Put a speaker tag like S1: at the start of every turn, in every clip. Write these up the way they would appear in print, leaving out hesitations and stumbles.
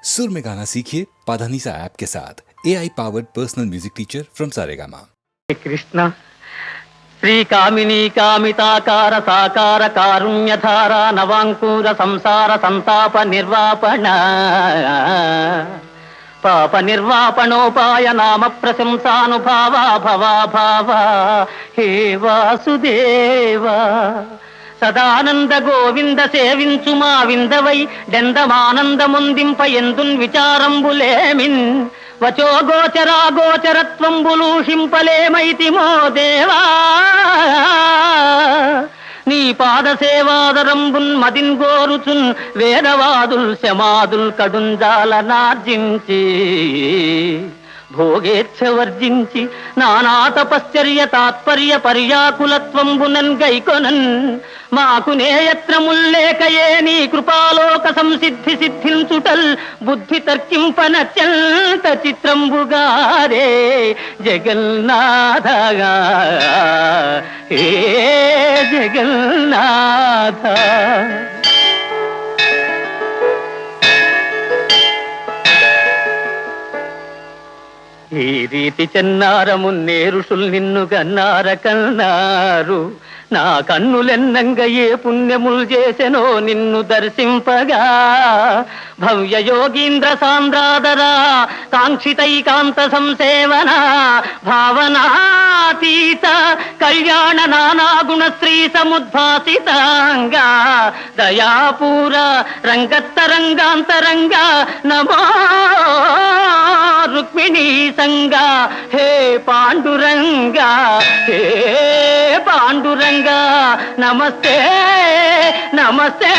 S1: सुर में गाना सीखिए पाधानीसा ऐप के साथ AI powered personal music teacher from Saregama.
S2: Krishna श्री कामिनी कामिताकार साकार कारुण्यधारा नवांकुर संसार संताप निर्वापण पाप निर्वापणोपाय नाम प्रशंसानुभावा भवा भावा हे वासुदेवा సదానంద గోవింద సేవించు మా విందవై డెందమానందముందింప ఎందున్ విచారంబులేమిన్ వచో గోచరా గోచరత్వంబులూషింపలేమైతి మో దేవా నీ పాద సేవాదరంబున్ మదిన్ గోరుచున్ వేదవాదుల్ శమాదుల్ కడుంజాల నార్జించి భోగేచ్ఛ వర్జించి నానా తపశ్చర్య తాత్పర్య పర్యాకులత్వంబునన్ గైకొనన్ మాకు నేయత్రముల్లేకయే నీ కృపాలోక సంసిద్ధి సిద్ధించుటల్ బుద్ధి తర్కింపనత్యంత చిత్రంబుగారే జగన్నాథగా హే జగన్నాథ. ఈ రీతి చెన్నారమున్నే ఋషుల్ నిన్ను గన్నార కన్నారు. నా కన్నులెన్నంగ ఏ పుణ్యముల్ చేసెనో నిన్ను దర్శింపగా భవ్య యోగీంద్ర సాంద్రాదరా కాంక్షితైకాంత సంసేవన భావనాతీత కళ్యాణ నానాగుణ శ్రీ సముద్భాసితాంగా దయాపూర రంగత్తరంగాంతరంగా నమో రుక్మిణీ సంగా హే పాండురంగా హే పాండురంగా నమస్తే నమస్తే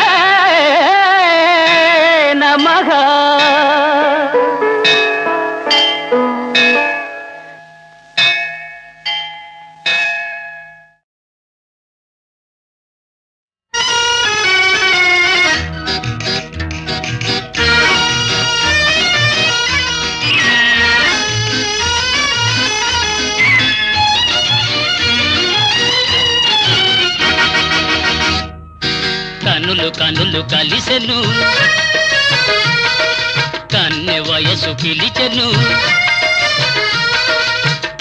S2: నమః.
S3: కనులు కనులు కలిసెను కన్నె వయసు పిలిచెను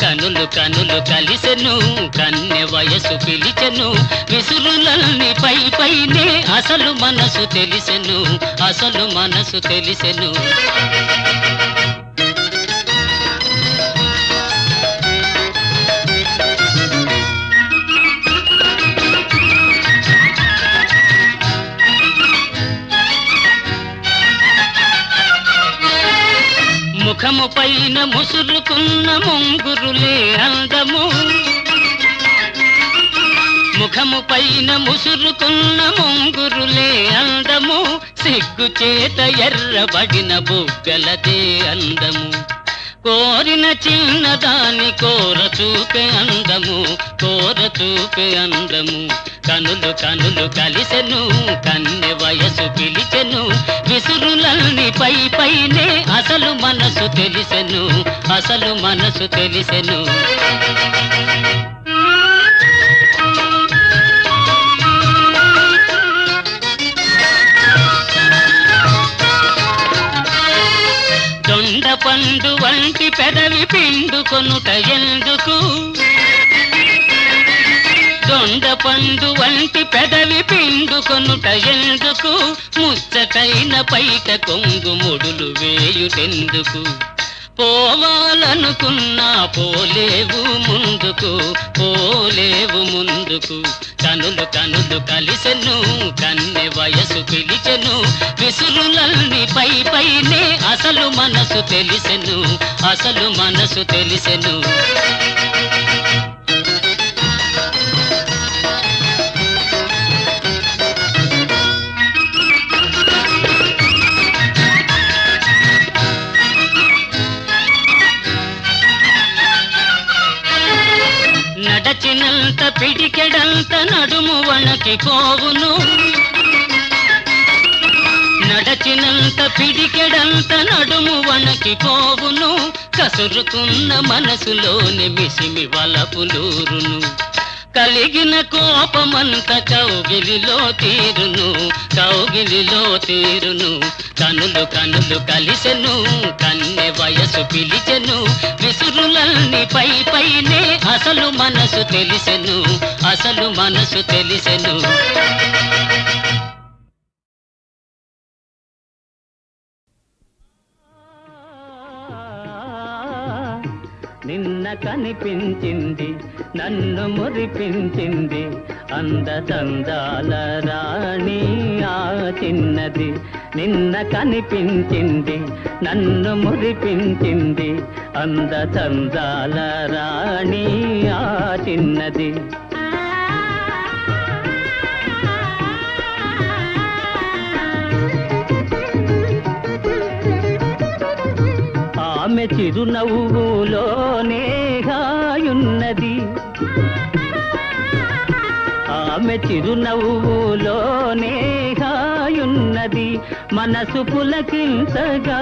S3: కనులు కనులు కలిసెను కన్నె వయసు పిలిచెను విసురులన్నీ పై పైనే అసలు మనసు తెలిసెను అసలు మనసు తెలిసెను. ముఖము పైన ముసురుకున్న ముంగురులే అందము ముఖము పైన ముసురుకున్న ముంగురులే అందము సిగ్గు చేత ఎర్రబడిన బుగ్గలదే అందము కోరిన చిన్నదాని కోర చూపే అందము కోర చూపే అందము. కనులు కనులు కలిసెను కన్నె వయసు పిలిచెను విసురులన్నీ పై పైనే అసలు మనసు తెలిసెను అసలు మనసు తెలిసెను. దొండ పండు వంటి పెదవి పిండుకొనుట ఎందుకు దొండ పండు వంటి పెదవి పిండుకొనుట ఎందుకు ముచ్చటైన పైట కొంగు ముడులు వేయుటెందుకు పోవాలనుకున్నా పోలేవు ముందుకు పోలేవు ముందుకు. కనులు కనులు కలిసెను కన్నె వయసు పిలిచెను విసురులన్నీ పై పైనే అసలు మనసు తెలిసెను అసలు మనసు తెలిసెను. నడచినంత పిడికెడంత నడుము వణకి పోవును నడచినంత పిడికెడంత నడుము వణకి పోవును కసురుకున్న మనసులోని మిసిమి వలపులూరును కలిగిన కోపమంత కౌగిలిలో తీరును, కౌగిలిలో తీరును. కనులు కనులు కలిసెను, కన్నె వయసు పిలిచెను. విసురులన్నీ పై పైనే అసలు మనసు తెలిసెను, అసలు మనసు తెలిసెను.
S2: నిన్న కనిపించింది నన్ను మురిపించింది అందచందాల రాణి ఆ చిన్నది. నిన్న కనిపించింది నన్ను మురిపించింది అందచందాల రాణి ఆ చిన్నది. ఆమె చిరునవ్వులోనే హాయున్నది, ఆమె చిరునవ్వులోనే హాయున్నది. మనసు పులకించగా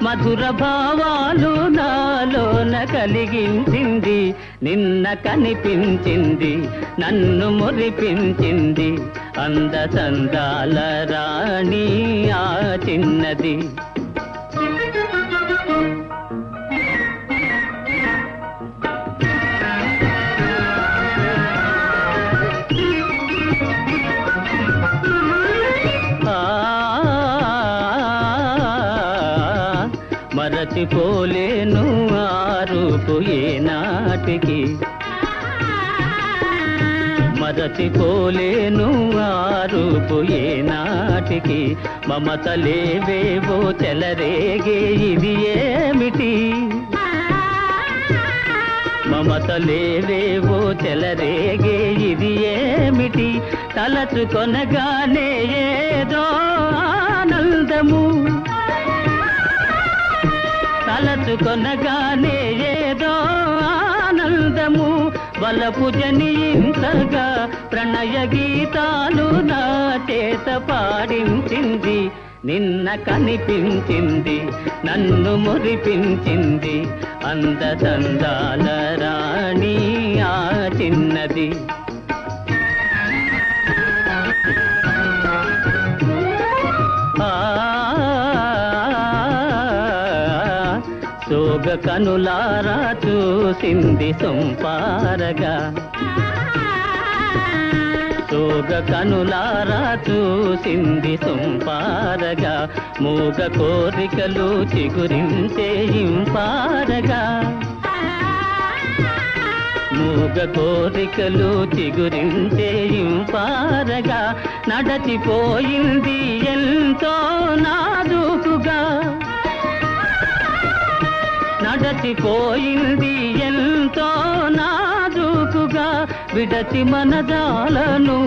S2: మధుర భావాలు నాలోన కలిగించింది. నిన్న కనిపించింది నన్ను మురిపించింది అందచందాల రాణి ఆ చిన్నది. మరచిపోలేను ఆ రూపు ఏనాటికి, మరచిపోలేను ఆ రూపు ఏనాటికి. మమతలేవేవో చెలరేగే ఇది ఏమిటి, మమతలేవేవో చెలరేగే ఇది ఏమిటి. తలచుకొనగానే ఏదో ఆనందము, తలచుకొనగానే ఏదో ఆనందము. వలపు జనించగా ప్రణయ గీతాలు నా చేత పాడించింది. నిన్న కనిపించింది నన్ను మురిపించింది అందచందాల రాణి ఆ చిన్నది. సోగ కనులారా చూసింది సొంపారగా, సోగ కనులారా చూసింది సొంపారగా. మూగ కోరికలు చిగురించే ఇంపారగా, మూగ కోరికలు చిగురించే ఇంపారగా. నడచిపోయింది ఎంతో నాజూకుగా, నడచిపోయింది ఎంతో నాజూకుగా. విడచి మనదాలను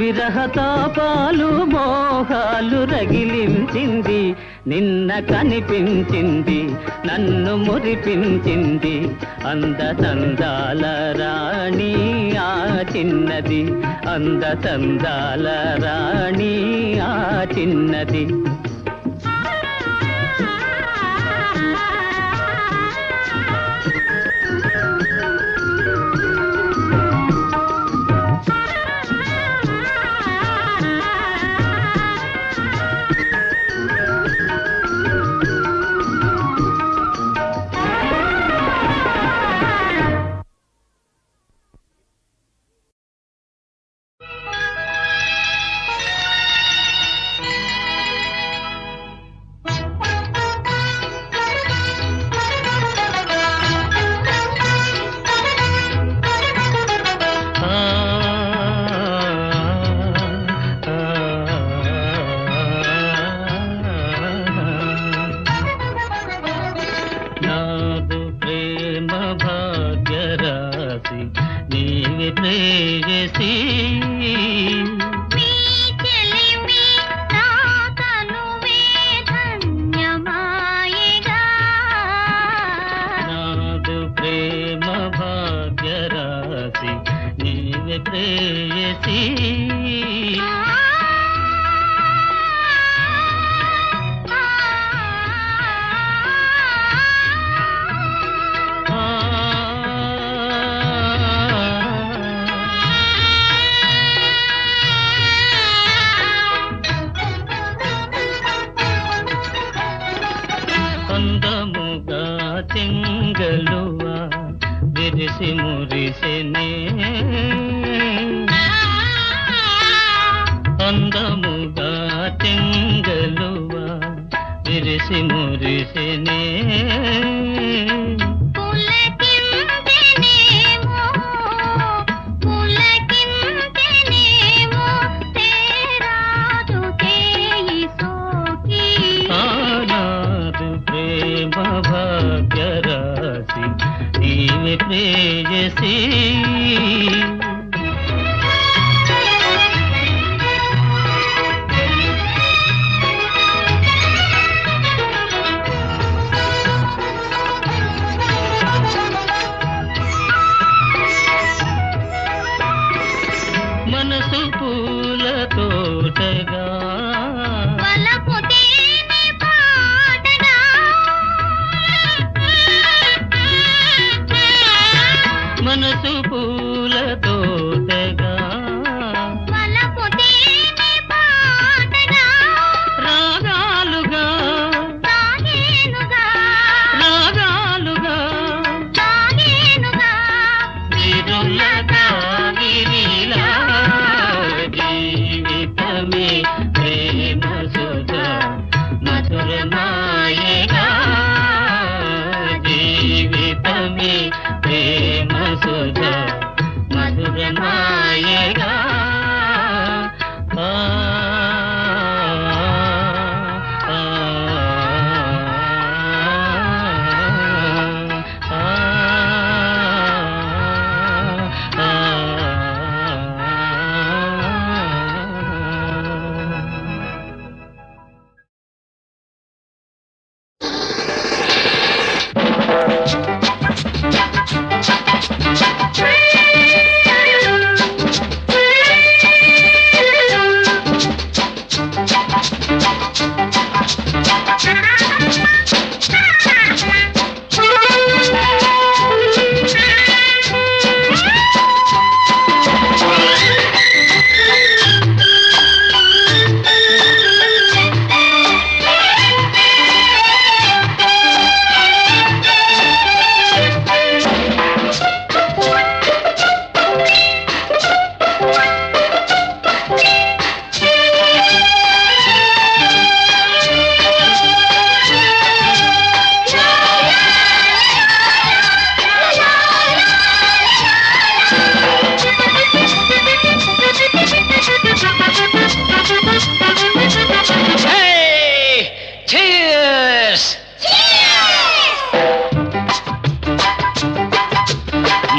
S2: విరహతాపాలు మోహాలు రగిలించింది. నిన్న కనిపించింది నన్ను మురిపించింది అందచందాల రాణి ఆ చిన్నది, అందచందాల రాణి ఆ చిన్నది. అందముగా చెంగలువా విరిసి మురిసెనే అందముగా చెంగలువా విరిసి మురిసెనే భాగ్యరాశి నీవే ప్రేయసి మనసు పూల తోటగా మనసు పూల తోటగా రాగాలుగా రాగాలుగా విరులగా విరిలా జీవితమే ప్రేమ సుధా మధురమాయగా జీవితమే ప్రేమ సుధా మధురమాయగా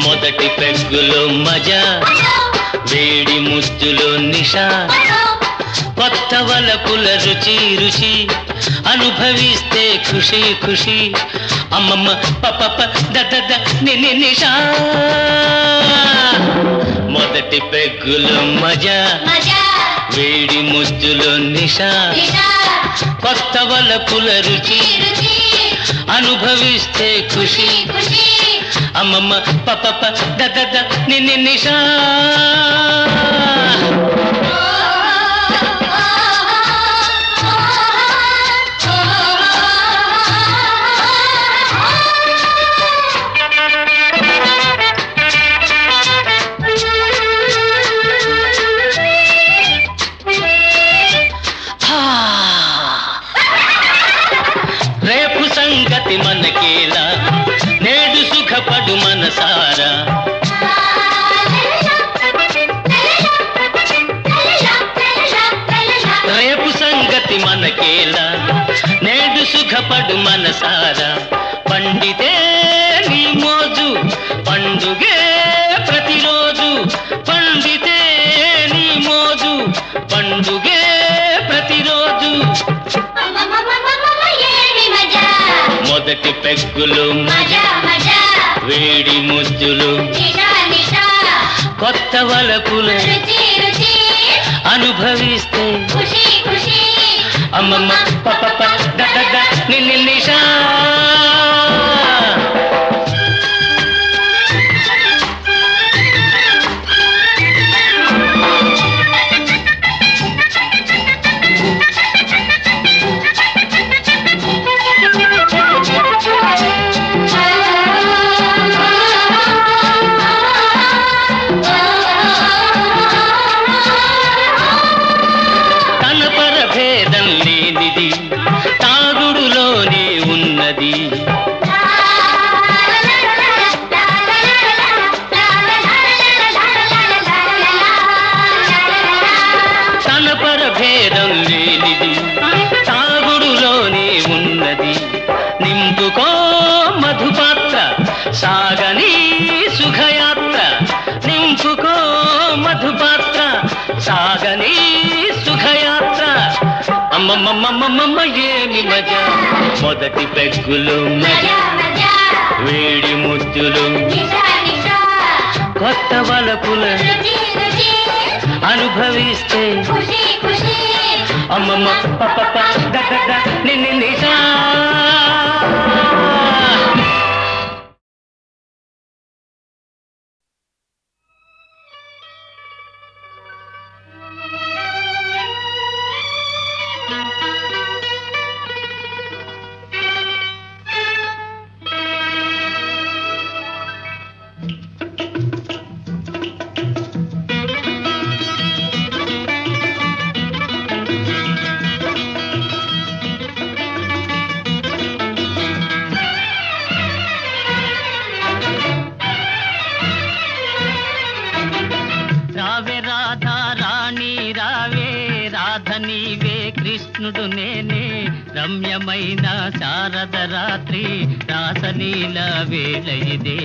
S2: మొదటి పెగ్గులో మజా వేడి ముద్దులో నిషా కొత్త వలపుల రుచి రుచి అనుభవిస్తే ఖుషి ఖుషి అమ్మమ్మ పప దద నిషా మొదటి పెగ్గులో మజా వేడి ముద్దులో నిషా కొత్త వలపుల రుచి అనుభవిస్తే ఖుషి అమ్మమ్మ పప దద నిషా రేపు సంగతి మనకేలా నేడు సుఖపడు మనసారా రేపు సంగతి మనకేలా నేడు సుఖపడు మనసారా పండితే నీ మోజు పండుగే ప్రతిరోజు పండితే నీ మోజు పండుగే ప్రతిరోజు మొదటి పెగ్గులు వేడి ముద్దులు కొత్త వలపులు అనుభవిస్తే అమ్మమ్మ పప దద నిషా ఉన్నది. తన పరభేదం లేనిది తాగుడులోనే ఉన్నది. నింపుకో మధుపాత్ర సాగని సుఖయాత్ర. నింపుకో మధుపాత్ర సాగని సుఖయాత్ర. అమ్మమ్మమ్మమ్మమ్మ ఏమి మజా, మొదటి పెగ్గులు మజా, వేడి ముద్దులు, కొత్త వలపుల అనుభవిస్తే అమ్మమ్మ పప్ప నిన్ను నిజా.
S3: రావే రాధా రాణి రావే, రాధ నీవే కృష్ణుడు నేనే, రమ్యమైన శారద రాత్రి రాసలీల వేళ ఇదే,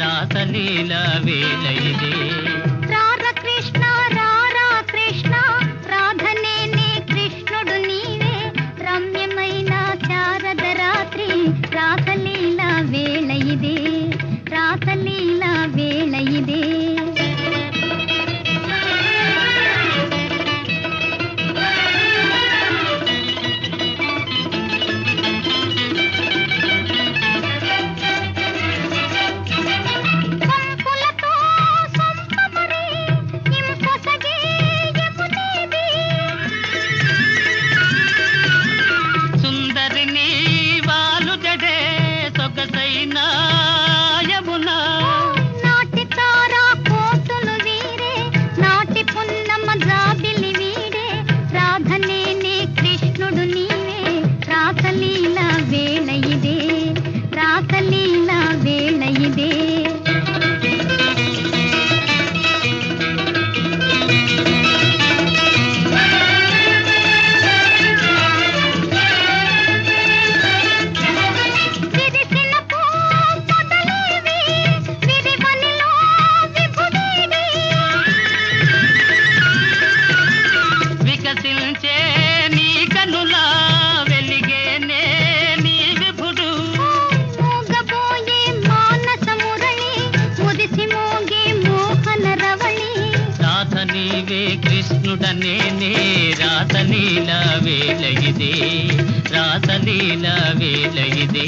S3: రాసలీల వేళ ఇదే.
S4: రారా కృష్ణ రారా కృష్ణ, రాధ నేనే కృష్ణుడు నీవే, రమ్యమైన శారద రాత్రి రాసలీల వేళ ఇదే, రాసలీల వేళ ఇదే.
S3: సుందరిని వాలు జడే సొగసైన యమున,
S4: నాటి తారా కోతులు వీరే, నాటి పున్నమ జాబిలి వీడే, రాధ నేనే కృష్ణుడు నీవే, రాసలీల వేళ ఇదే, రాసలీల వేళ ఇదే. విరిసిన పూ పొదలేవి, విరివనిలో విభుడేవి.
S3: వికసించే నీ కనులా వెలిగేనే నీ విభుడు.
S4: మూగబోయే మానస మురళి, ముదిసి మోగే మోహన రవళి.
S3: రాధ నీవే కృష్ణుడనేనే, రాసలీల వేళ ఇదే, రాసలీల వేళ ఇదే.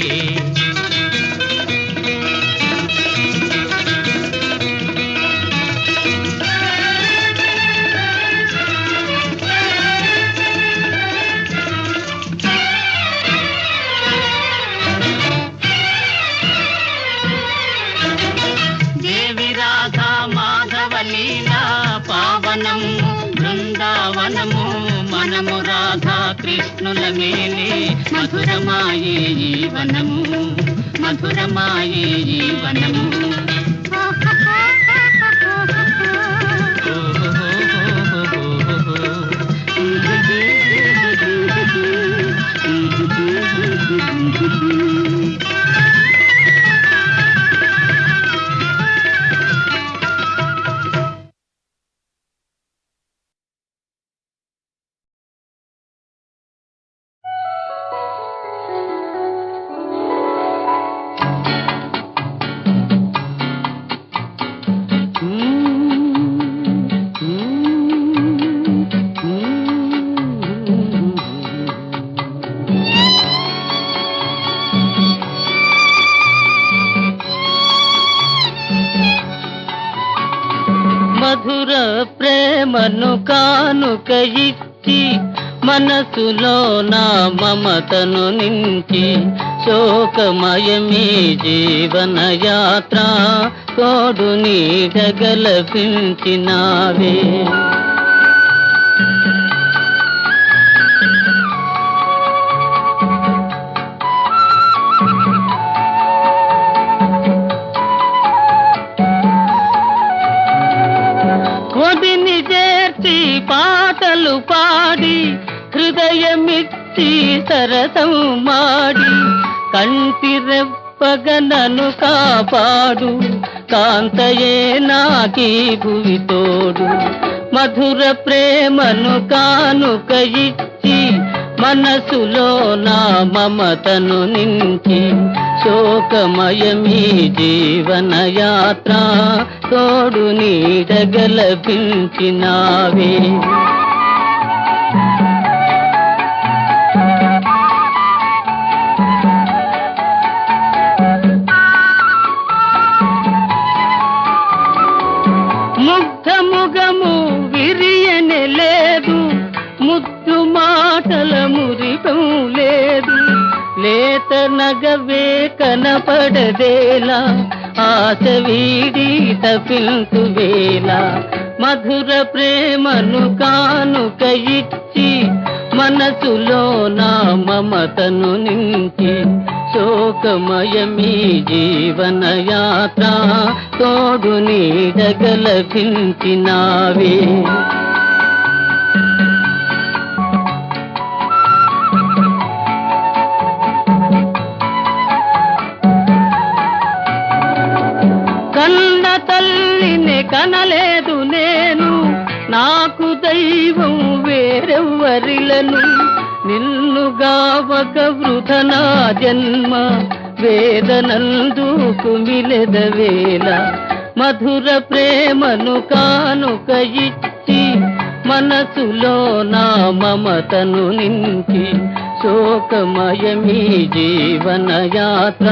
S3: దేవి రాధా మాధవ లీలా పావనము బృందావనము, మనము రాధా కృష్ణుల మేలే, మధురమాయే ఈ వనము, మధురమాయే ఈ వనము. మధుర ప్రేమను కానుక ఇచ్చి, మనసులో నా మమతను నించి, శోకమయమీ జీవన యాత్ర తోడు నీడగలపించినావే. హృదయమిచ్చి సరసం మాడి కంటి రెప్పగనను కాపాడు కాంతయే నాకీ భువి తోడు మధుర ప్రేమను కానుక ఇచ్చి మనసులో నా మమతను నించి శోకమయమీ జీవన యాత్ర తోడు నీడగలభించినావే ముగ్ధముగము విరియనే లేదు ముద్దు మాటల మురిపం లేదు లేత నగవే కనపడదేలా ఆశ వీడి తపింతు వేళ మధుర ప్రేమను కానుక ఇచ్చి మనసులో నా మమతను నించి శోకమయమీ జీవన యాత్ర తోడు నీడగలభించినావే కన్న తల్లిని కనలేదు నేను నాకు దైవం వేరెవ్వరిలను నిన్నుగావక వృధ నా జన్మ వేదనందు కుమిలెదవేళ మధుర ప్రేమను కానుక ఇచ్చి మనసులో నా మమతను నించి శోకమయమీ జీవన యాత్ర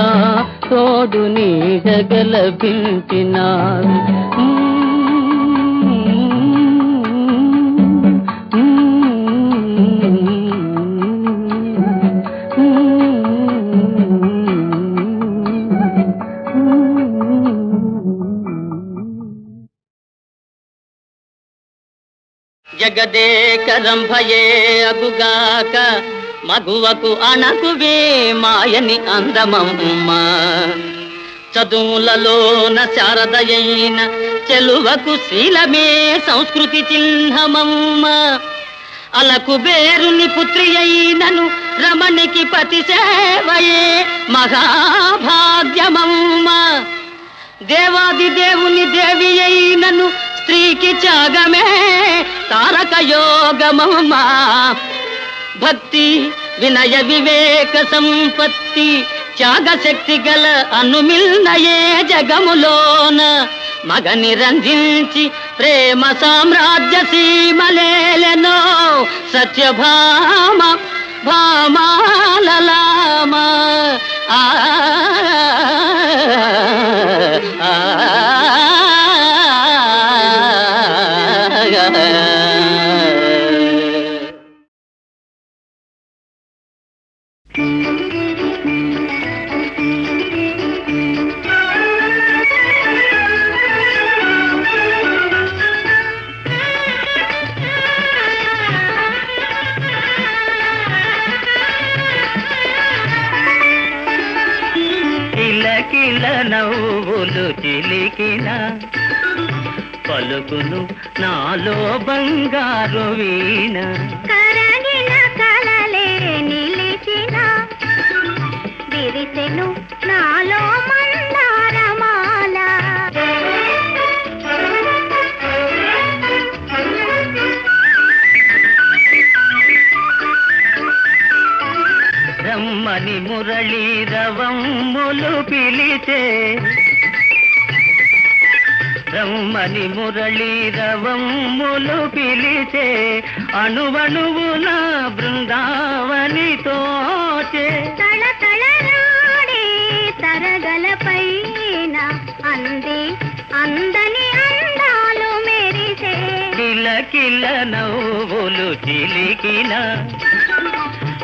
S3: తోడు నీడగలభించినావి
S2: జగదేకరంభయే అగుగాక మగువకు అణకువే మాయని అందమమ్మ చదువులలోన శారదయైన చెలువకు శీలమే సంస్కృతి చిహ్నమమ్మ అలకు బేరుని పుత్రి అయినను రమణికి పతి సేవయే మహాభాగ్యమమ్మ దేవాది దేవుని దేవి అయినను స్త్రీకి త్యాగమే తారక యోగమమ్మ భక్తి వినయ వివేక సంపత్తి త్యాగ శక్తి గల అనుమిల్నయే జగములోన మగని రంజించి ప్రేమ సామ్రాజ్య సీమలేలెనో సత్యభామ భామాలలామ ఆ కిలకిల నవ్వులు చిలికిన పలుకును నాలో బంగారు వీణ
S4: కరగిన కలలే నిలిచిన విరిసెను నాలో మందారమాల
S2: రమ్మని మురళీ రవమ్ములు పిలిచే రమ్మని మురళీ రవమ్ములు పిలిచే అణువణువున బృందావని తోచే
S4: తళతళరాడే తరగలపైన అంది అందని అందాలు మెరిసే
S2: కిలకిల నవ్వులు చిలికిన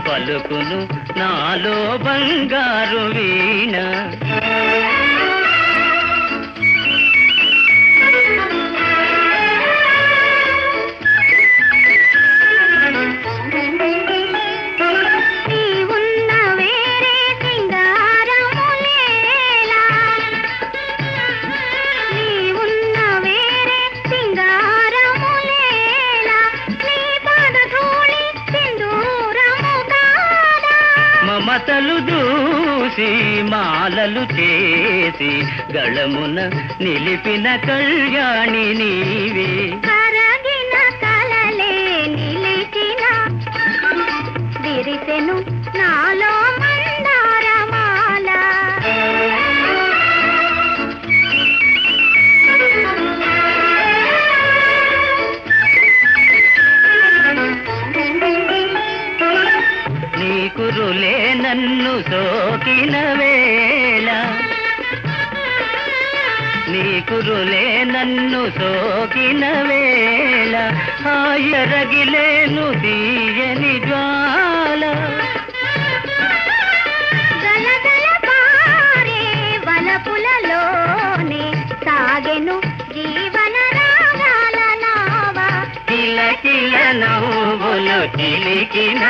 S2: పలుకును నాలో బంగారు వీణ
S4: నీవున్న వేరే సింగారములేలా నీవున్న వేరే సింగారములేలా నీ పాదధూళి సింధూర
S2: చూసి మాలలు చేసి గళమున నిలిపిన కళ్యాణి నీవే.
S4: కరగిన కలలే నిలిచిన విరిసెను నాలో మందారమాల.
S2: నీ కురులే నన్ను సోకిన వేళ, నీ కురులే నన్ను సోకిన వేళ, హాయరగిలేను తీయని జ్వాల.
S4: గలగల పారే వలపులలోనే సాగెను జీవన రాగాల నావ.
S2: కిలకిల నవ్వులు చిలికిన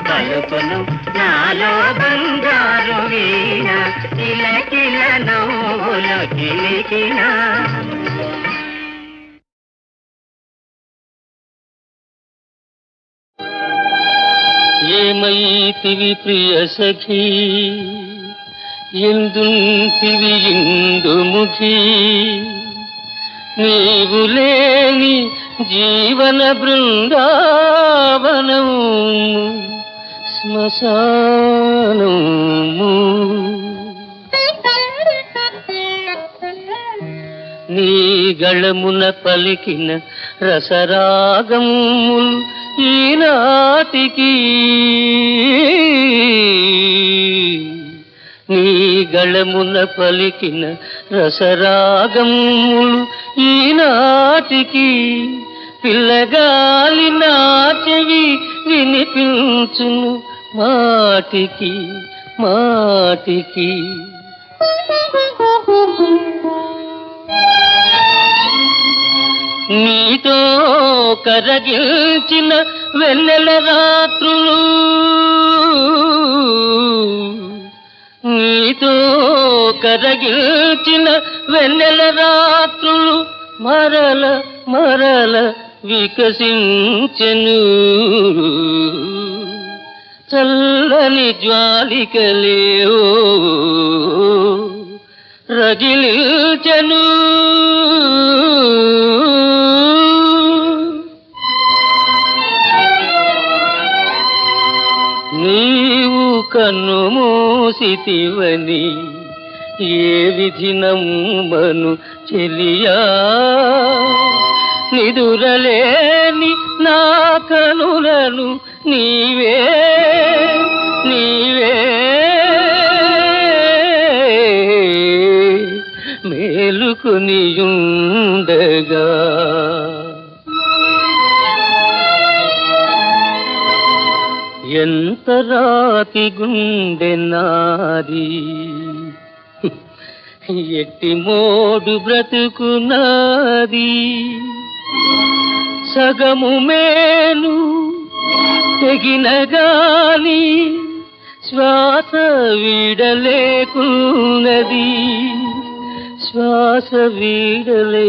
S2: పలుకును నాలో బంగారు వీణ. కిలకిల నవ్వులు చిలికిన.
S3: ఏమైతివి ప్రియ సఖీ ఎందుంటివి ఇందుముఖి నీవు లేని జీవన బృందావనము శ్మశానము. నీ గళమున పలికిన రసరాగములు ఈనాటికి, నీ గళమున పలికిన రసరాగములు ఈనాటికి పిల్లగాలి నా చెవి వినిపించును మాటికి మాటికి. నీతో కరగిల్చిన వెన్నెల రాత్రులు, నీతో కరగిల్చిన వెన్నెల రాత్రులు మరల మరల వికసించెను. చల్లని జ్వాలికలేవో రగిలించెను. నీవు కన్ను మూసితివని ఏ విధి నమ్మను చెలియా, నిదురలేని నా కనులను నీవే నీవే మేలుకొనియుండగా. ఎంత రాతి గుండె నాది, ఎట్టి మోడు బ్రతుకునాది. సగము మేను తెగినగాని శ్వాస వీడలేకున్నది, శ్వాస వీడలేకున్నది.